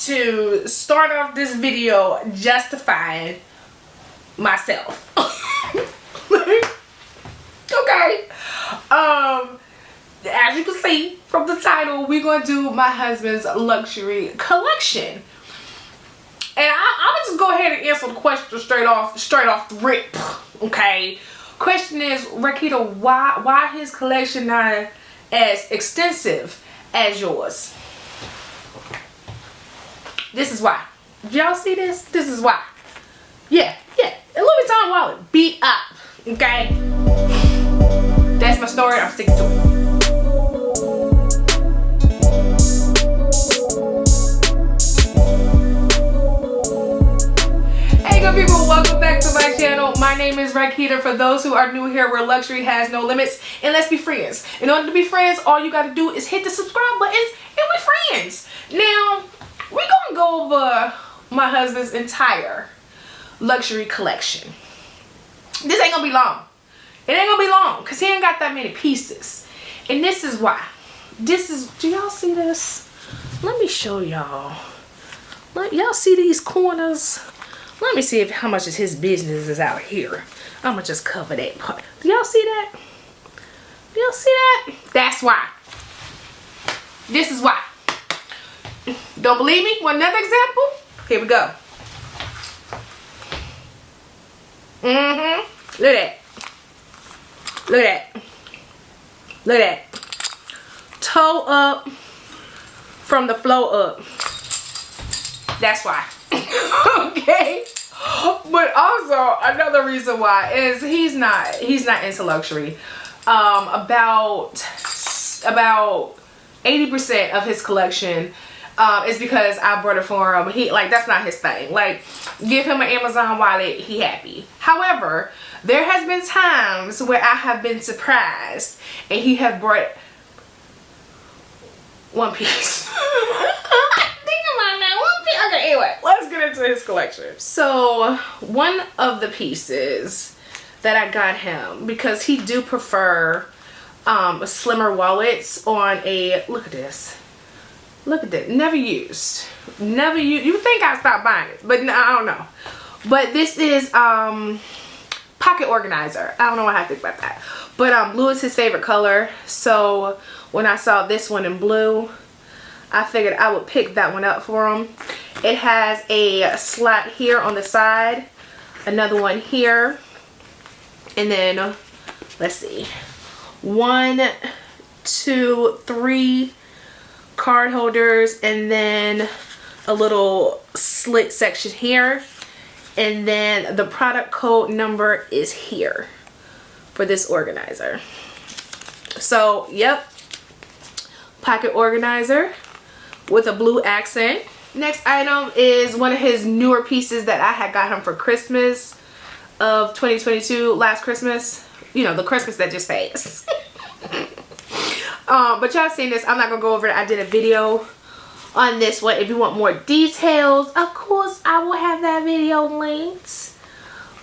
to start off this video justifying myself. Okay. As you can see from the title, we're going to do my husband's luxury collection. And I'm just go ahead and answer the question straight off the rip. Okay. Question is, Rakita, why his collection not as extensive as yours? This is why. Did y'all see this? This is why. Yeah. A Louis Vuitton wallet. Beat up. Okay. That's my story. I'm sticking to it. People, welcome back to my channel. My name is Rakita. For those who are new here, where luxury has no limits, and let's be friends. In order to be friends, all you got to do is hit the subscribe buttons and we're friends. Now, we're gonna go over my husband's entire luxury collection. This ain't gonna be long. It ain't gonna be long because he ain't got that many pieces. And this is why. Do y'all see this? Let me show y'all. Y'all see these corners? Let me see how much of his business is out here. I'm gonna just cover that part. Do y'all see that? Do y'all see that? That's why. This is why. Don't believe me? Want another example? Here we go. Look at that. Look at that. Look at that. Toe up from the floor up. That's why. Okay. But also another reason why is he's not into luxury. About 80% of his collection is because I brought it for him. That's not his thing. Like, give him an Amazon wallet, he happy. However, there has been times where I have been surprised and he have brought one piece. Okay, anyway, let's get into his collection. So, one of the pieces that I got him, because he do prefer slimmer wallets on a, look at this. Look at that. Never used. Never used. You think I stopped buying it, but no, I don't know. But this is pocket organizer. I don't know what I think about that. But blue is his favorite color. So, when I saw this one in blue, I figured I would pick that one up for him. It has a slot here on the side, another one here, and then let's see, 1, 2, 3 card holders, and then a little slit section here, and then the product code number is here for this organizer. So, yep, pocket organizer with a blue accent. Next item is one of his newer pieces that I had got him for Christmas of 2022, last Christmas. You know, the Christmas that just passed. But y'all seen this. I'm not going to go over it. I did a video on this one. If you want more details, of course, I will have that video linked.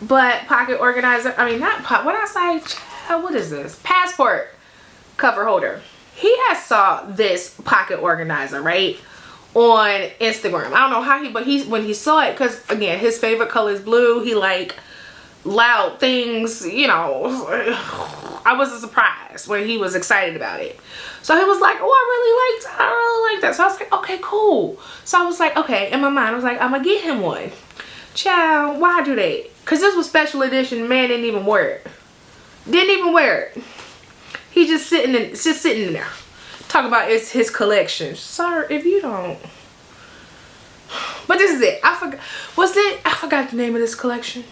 But pocket organizer, I mean, not pot. What did I say? What is this? Passport cover holder. He has saw this pocket organizer, right, on Instagram. I don't know how but when he saw it, because again, his favorite color is blue. He like loud things, you know. I wasn't surprised when he was excited about it. So he was like, oh, I really like that. So I was like, okay, cool. So I was like, okay, in my mind, I was like, I'm gonna get him one. Child, why do that? Because this was special edition. Man didn't even wear it. Didn't even wear it. He just sitting in there. Talk about it's his collection. Sorry if you don't. But this is it. I forgot. I forgot the name of this collection.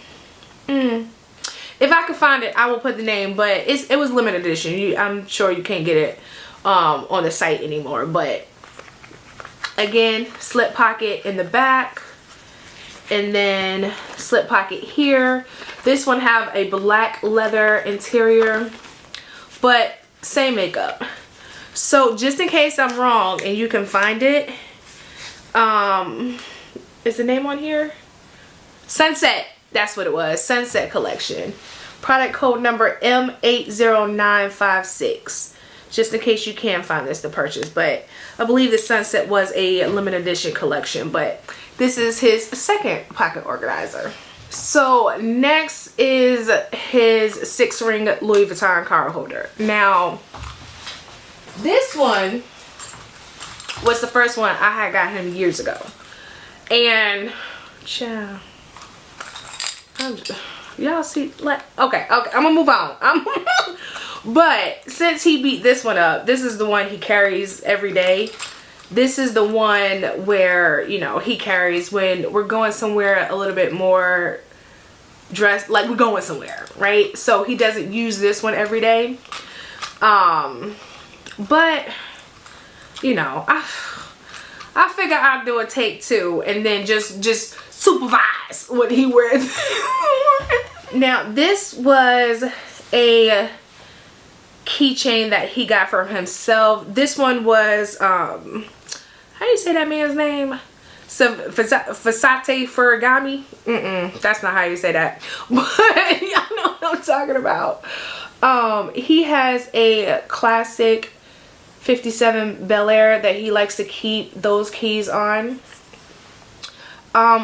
If I could find it, I will put the name. But it was limited edition. I'm sure you can't get it on the site anymore. But again, slip pocket in the back, and then slip pocket here. This one have a black leather interior, but same makeup. So just in case I'm wrong and you can find it, is the name on here? Sunset. That's what it was. Sunset collection. Product code number M80956. just in case you can find this to purchase. But I believe the Sunset was a limited edition collection, but this is his second pocket organizer. So next is his 6-ring Louis Vuitton card holder. Now this one was the first one I had got him years ago, and child, y'all see, like, okay, I'm gonna move on. But since he beat this one up, this is the one he carries every day. This is the one where, you know, he carries when we're going somewhere a little bit more dressed, like we're going somewhere, right? So he doesn't use this one every day. But, you know, I figure I'll do a take 2 and then just supervise what he wears. Now, this was a keychain that he got for himself. This one was, how do you say that man's name? Versace Ferragamo? That's not how you say that. But y'all know what I'm talking about. He has a classic 57 Bel Air that he likes to keep those keys on.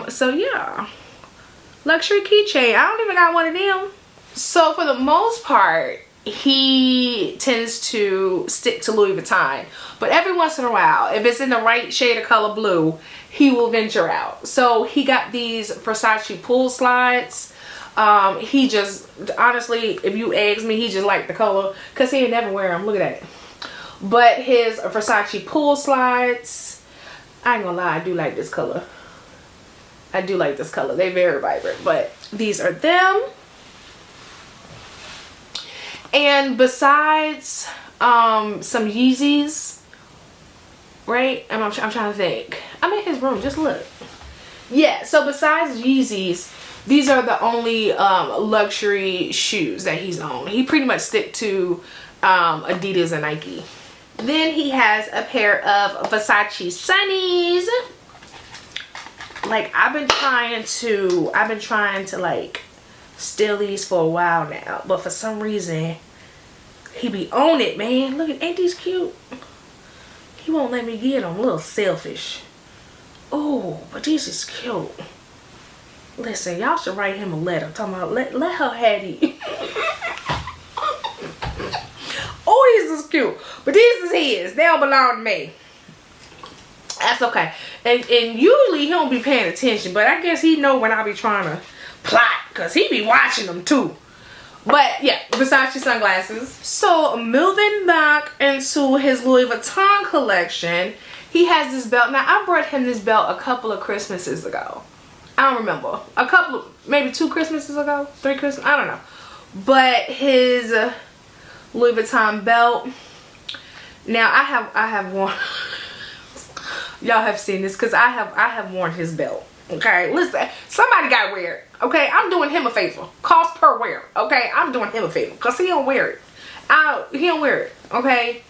So yeah, luxury keychain. I don't even got one of them. So for the most part, he tends to stick to Louis Vuitton, but every once in a while, if it's in the right shade of color blue, he will venture out. So he got these Versace pool slides. He just, honestly, if you ask me, he just liked the color because he ain't never wear them. Look at that. But his Versace pool slides, I ain't gonna lie, I do like this color. I do like this color. They're very vibrant, but these are them. And besides some Yeezys, right? I'm trying to think. I'm in his room, just look. Yeah, so besides Yeezys, these are the only luxury shoes that he's owned. He pretty much stick to Adidas and Nike. Then he has a pair of Versace Sunnies. Like, I've been trying to like steal these for a while now, but for some reason he be on it, man. Look at, ain't these cute? He won't let me get them. A little selfish. Oh, but these is cute. Listen, y'all should write him a letter talking about let her have these. Oh, these is cute, but these is his. They don't belong to me. That's okay. And usually he don't be paying attention, but I guess he know when I be trying to plot, because he be watching them too. But yeah, Versace sunglasses. So moving back into his Louis Vuitton collection, he has this belt. Now, I brought him this belt a couple of Christmases ago. I don't remember. A couple, maybe 2 Christmases ago, 3 Christmas, I don't know. But his Louis Vuitton belt. Now I have worn. Y'all have seen this because I have worn his belt. Okay, listen, somebody got to wear it. Okay, I'm doing him a favor. Cost per wear. Okay, I'm doing him a favor because he don't wear it. He don't wear it. Okay,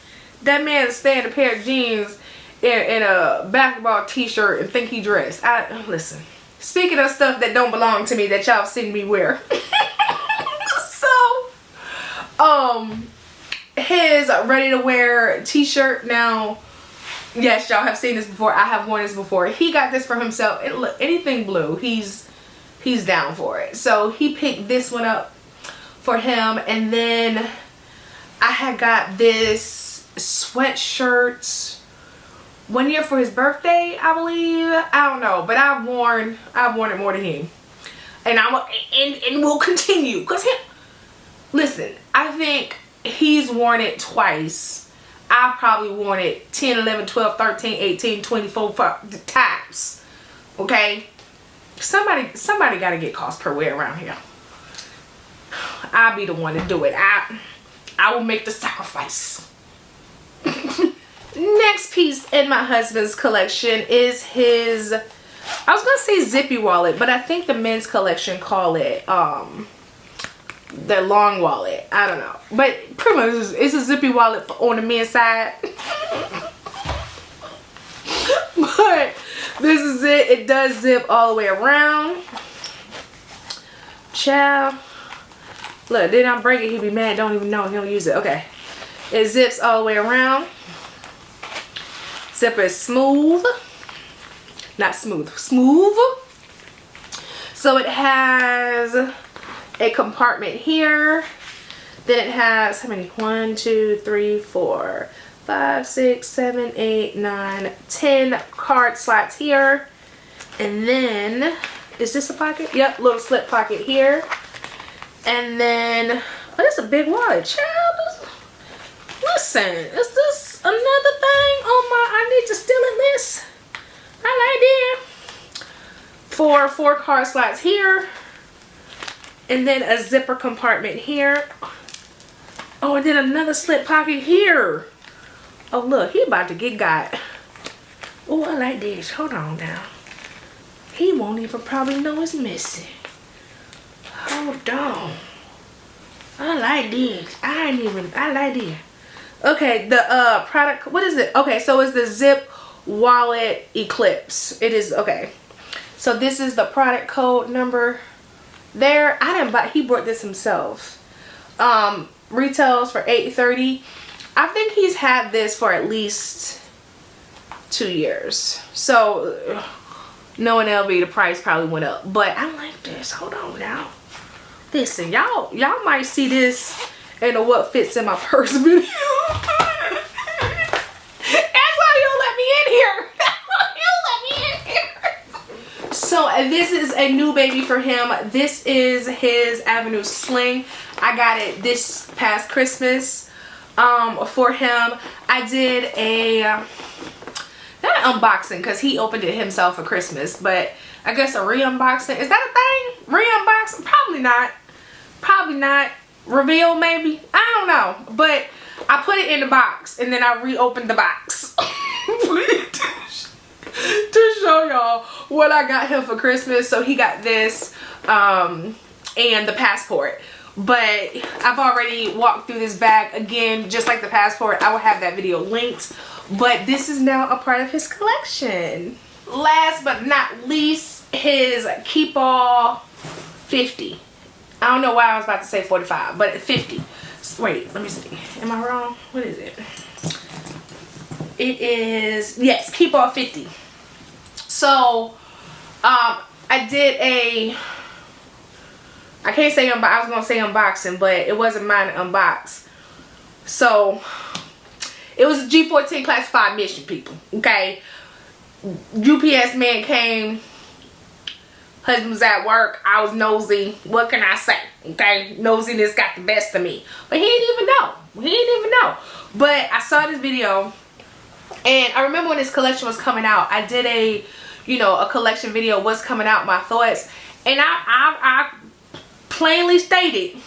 that man stay in a pair of jeans in a basketball t-shirt and think he dressed. Listen. Speaking of stuff that don't belong to me that y'all seen me wear. So, his ready to wear t-shirt. Now, yes, y'all have seen this before. I have worn this before. He got this for himself. Look, anything blue, he's down for it. So he picked this one up for him, and then I had got this sweatshirt one year for his birthday, I believe. I don't know, but I've worn it more than him, and will continue. Cause listen, I think he's worn it twice. I've probably worn it 10, 11, 12, 13, 18, 24 times. Okay, somebody got to get cost per wear around here. I'll be the one to do it. I will make the sacrifice. Next piece in my husband's collection is his, I was gonna say zippy wallet, but I think the men's collection call it the long wallet. I don't know, but pretty much it's a zippy wallet on the men's side. But this is it. It does zip all the way around. Child, look, did I break it? He'd be mad. Don't even know. He don't use it. Okay. It zips all the way around. Zipper is smooth. Not smooth, smooth. So it has a compartment here. Then it has how many? 1, 2, 3, 4, 5, 6, 7, 8, 9, 10 card slots here. And then, is this a pocket? Yep, little slip pocket here. And then, oh, that's a big wallet, child. Listen, is this another thing on my I need to steal it list? I like it. 4 card slots here. And then a zipper compartment here. Oh, and then another slip pocket here. Oh, look, he about to get got. Oh, I like this. Hold on now. He won't even probably know it's missing. Hold on. I like this. I like this. Okay, the product, what is it? Okay, so it's the Zip Wallet Eclipse. It is, okay. So this is the product code number there. I didn't buy, he brought this himself. Retails for $8.30. I think he's had this for at least 2 years. So knowing LB, the price probably went up. But I like this. Hold on now. Listen, y'all might see this in a what fits in my purse video. That's why you let me in here. You let me in here. So this is a new baby for him. This is his Avenue Sling. I got it this past Christmas for him. I did a not an unboxing because he opened it himself for Christmas, but I guess a re-unboxing. Is that a thing? Re-unboxing? Probably not. Probably not. Reveal maybe? I don't know. But I put it in the box and then I reopened the box to show y'all what I got him for Christmas. So he got this and the passport. But I've already walked through this bag again, just like the passport. I will have that video linked. But this is now a part of his collection. Last but not least, his Keepall 50. I don't know why I was about to say 45, but 50. Wait, let me see. Am I wrong? What is it? It is, yes, Keepall 50. So, I did a, I can't say I was gonna say unboxing, but it wasn't mine to unbox. So, it was a G14 classified mission, people. Okay, UPS man came. Husband was at work. I was nosy. What can I say? Okay, nosiness got the best of me. But he didn't even know. He didn't even know. But I saw this video, and I remember when this collection was coming out. I did a, you know, a collection video. What's coming out? My thoughts, and I plainly stated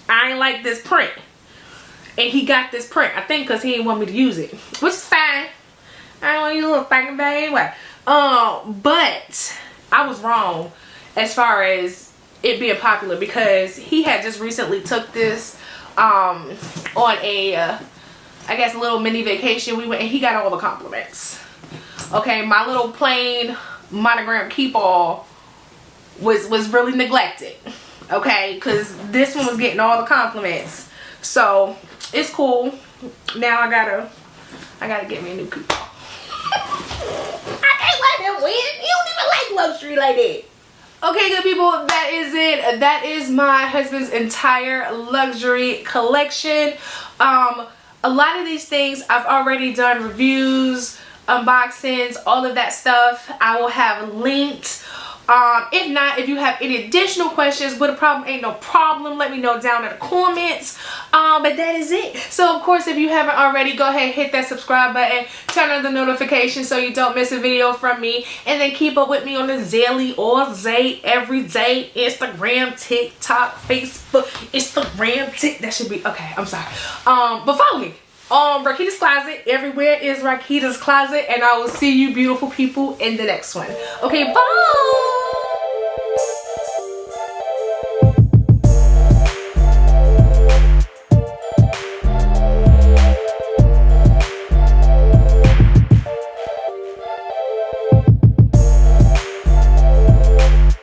I ain't like this print, and he got this print. I think because he didn't want me to use it, which is fine. I don't want to use a little fucking bag anyway. But I was wrong as far as it being popular because he had just recently took this on a I guess a little mini vacation. We went and he got all the compliments. Okay, my little plain monogram Keepall was really neglected. Okay, because this one was getting all the compliments. So it's cool. Now I gotta get me a new Keepall. I can't let him win. You don't even like luxury like that. Okay, good people, that is it. That is my husband's entire luxury collection. A lot of these things I've already done reviews, unboxings, all of that stuff I will have linked. If not, if you have any additional questions with a problem, ain't no problem, let me know down in the comments. But that is it. So of course, if you haven't already, go ahead and hit that subscribe button, turn on the notifications so you don't miss a video from me, and then keep up with me on the Zally or Zay every day, Instagram, TikTok, Facebook, Instagram, that should be okay. I'm sorry. But follow me Rakita's Closet. Everywhere is Rakita's Closet, and I will see you beautiful people in the next one. Okay, bye.